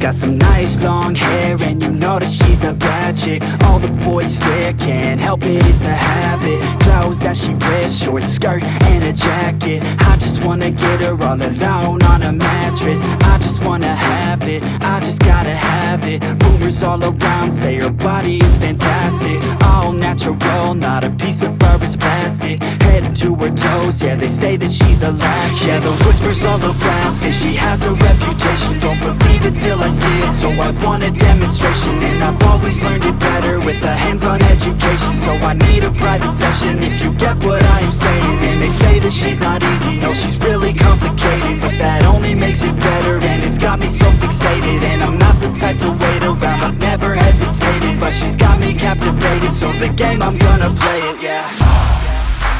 got some nice long hair and you know that she's a bad chick. All the boys stare, can't help it, it's a habit. Clothes that she wears, short skirt and a jacket. I just wanna get her all alone on a mattress. I just wanna have it, I just gotta have it. Rumors all around say her body is fantastic. All natural, not a piece of fur is plastic. Head to her toes, yeah, they say that she's a latch. Yeah, the whispers all around say she has a reputation. Don't believe it till I see it, so I want a demonstration. And I've always learned it better with a hands-on education. So I need a private session if you get what I am saying. And they say that she's not easy, no, she's really complicated. But that only makes it better, and it's got me so fixated. And I'm not the type to wait around, I've never hesitated. But she's got me captivated, so the game, I'm gonna play it, yeah.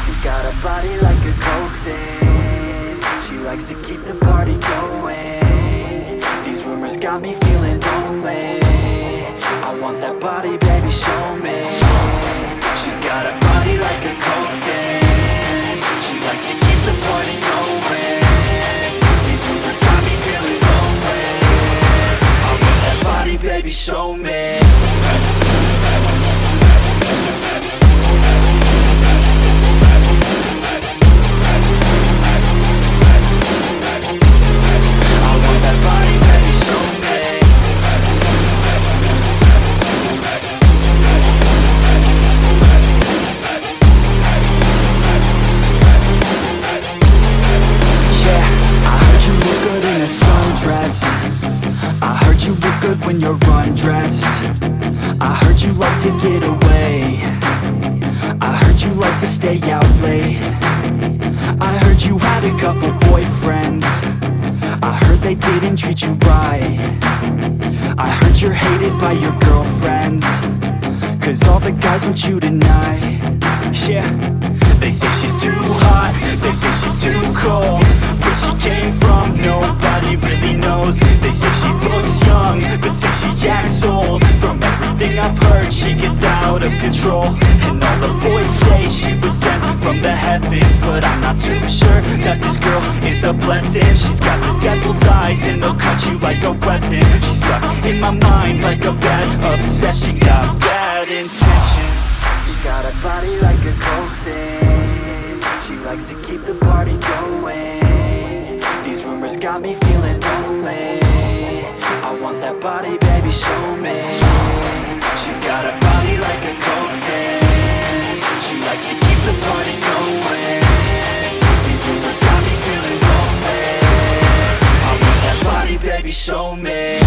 You got a body like a coaxin'. She likes to keep the party going. These rumors got me feeling lonely. I want that body, baby, show me. She's got a body like a coaxin'. She likes to keep the party going. These rumors got me feeling lonely. I want that body, baby, show me. When you're undressed, I heard you like to get away. I heard you like to stay out late. I heard you had a couple boyfriends. I heard they didn't treat you right. I heard you're hated by your girlfriends, 'cause all the guys want you tonight. Yeah, they say she's too hot, they say she's too cold. Where she came from, nobody really knows. They say she looks young, but say she acts old. From everything I've heard, she gets out of control. And all the boys say she was sent from the heavens, but I'm not too sure that this girl is a blessing. She's got the devil's eyes and they'll cut you like a weapon. She's stuck in my mind like a bad obsession. Got bad intentions. She got a body like a coaxin'. She likes to keep the party going. These rumors got me feeling lonely. I want that body, baby, show me. She's got a body like a coaxin'. She likes to keep the party going. These rumors got me feeling lonely. I want that body, baby, show me.